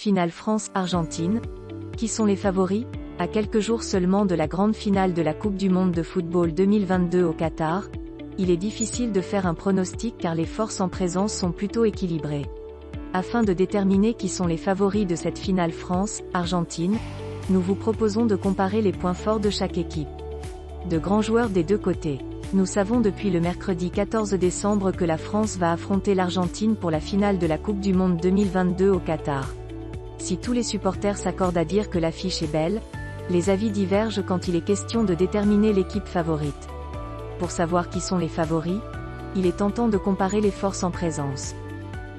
Finale France-Argentine. Qui sont les favoris? À quelques jours seulement de la grande finale de la Coupe du Monde de football 2022 au Qatar, il est difficile de faire un pronostic car les forces en présence sont plutôt équilibrées. Afin de déterminer qui sont les favoris de cette finale France-Argentine, nous vous proposons de comparer les points forts de chaque équipe. De grands joueurs des deux côtés. Nous savons depuis le mercredi 14 décembre que la France va affronter l'Argentine pour la finale de la Coupe du Monde 2022 au Qatar. Si tous les supporters s'accordent à dire que l'affiche est belle, les avis divergent quand il est question de déterminer l'équipe favorite. Pour savoir qui sont les favoris, il est tentant de comparer les forces en présence.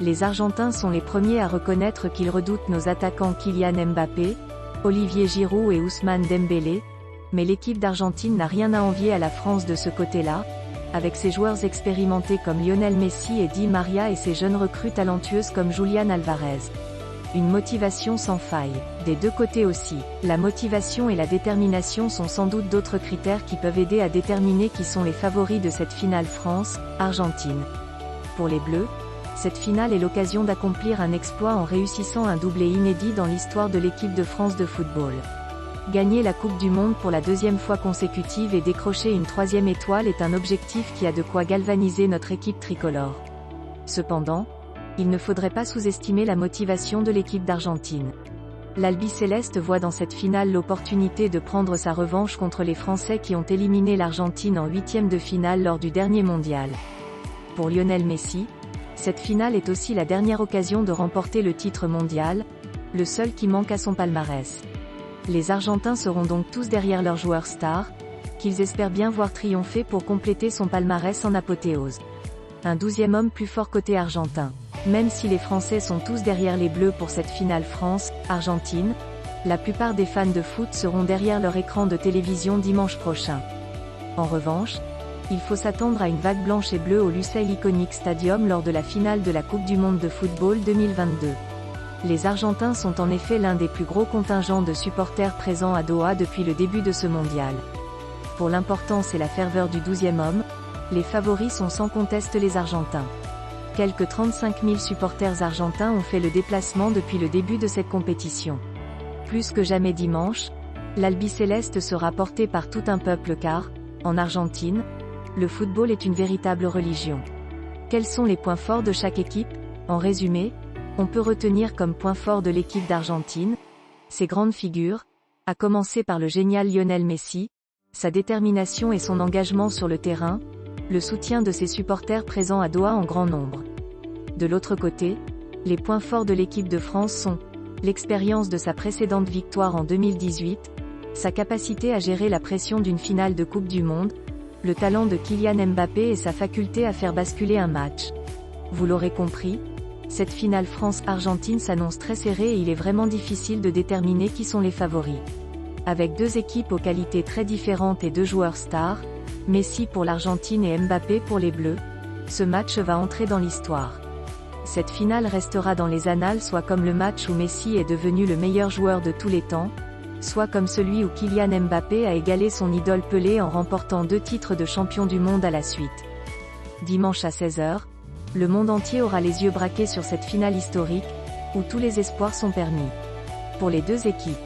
Les Argentins sont les premiers à reconnaître qu'ils redoutent nos attaquants Kylian Mbappé, Olivier Giroud et Ousmane Dembélé, mais l'équipe d'Argentine n'a rien à envier à la France de ce côté-là, avec ses joueurs expérimentés comme Lionel Messi et Di Maria et ses jeunes recrues talentueuses comme Julián Alvarez. Une motivation sans faille. Des deux côtés aussi, la motivation et la détermination sont sans doute d'autres critères qui peuvent aider à déterminer qui sont les favoris de cette finale France-Argentine. Pour les Bleus, cette finale est l'occasion d'accomplir un exploit en réussissant un doublé inédit dans l'histoire de l'équipe de France de football. Gagner la Coupe du Monde pour la deuxième fois consécutive et décrocher une troisième étoile est un objectif qui a de quoi galvaniser notre équipe tricolore. Cependant, il ne faudrait pas sous-estimer la motivation de l'équipe d'Argentine. L'Albiceleste voit dans cette finale l'opportunité de prendre sa revanche contre les Français qui ont éliminé l'Argentine en huitième de finale lors du dernier mondial. Pour Lionel Messi, cette finale est aussi la dernière occasion de remporter le titre mondial, le seul qui manque à son palmarès. Les Argentins seront donc tous derrière leurs joueurs stars, qu'ils espèrent bien voir triompher pour compléter son palmarès en apothéose. Un 12e homme plus fort côté argentin. Même si les Français sont tous derrière les Bleus pour cette finale France-Argentine, la plupart des fans de foot seront derrière leur écran de télévision dimanche prochain. En revanche, il faut s'attendre à une vague blanche et bleue au Lusail Iconic Stadium lors de la finale de la Coupe du Monde de football 2022. Les Argentins sont en effet l'un des plus gros contingents de supporters présents à Doha depuis le début de ce mondial. Pour l'importance et la ferveur du 12e homme, les favoris sont sans conteste les Argentins. Quelques 35 000 supporters argentins ont fait le déplacement depuis le début de cette compétition. Plus que jamais dimanche, l'Albiceleste sera porté par tout un peuple car, en Argentine, le football est une véritable religion. Quels sont les points forts de chaque équipe? En résumé, on peut retenir comme point fort de l'équipe d'Argentine, ses grandes figures, à commencer par le génial Lionel Messi, sa détermination et son engagement sur le terrain, le soutien de ses supporters présents à Doha en grand nombre. De l'autre côté, les points forts de l'équipe de France sont l'expérience de sa précédente victoire en 2018, sa capacité à gérer la pression d'une finale de Coupe du Monde, le talent de Kylian Mbappé et sa faculté à faire basculer un match. Vous l'aurez compris, cette finale France-Argentine s'annonce très serrée et il est vraiment difficile de déterminer qui sont les favoris. Avec deux équipes aux qualités très différentes et deux joueurs stars, Messi pour l'Argentine et Mbappé pour les Bleus, ce match va entrer dans l'histoire. Cette finale restera dans les annales soit comme le match où Messi est devenu le meilleur joueur de tous les temps, soit comme celui où Kylian Mbappé a égalé son idole Pelé en remportant 2 titres de champion du monde à la suite. Dimanche à 16 h, le monde entier aura les yeux braqués sur cette finale historique, où tous les espoirs sont permis. Pour les deux équipes,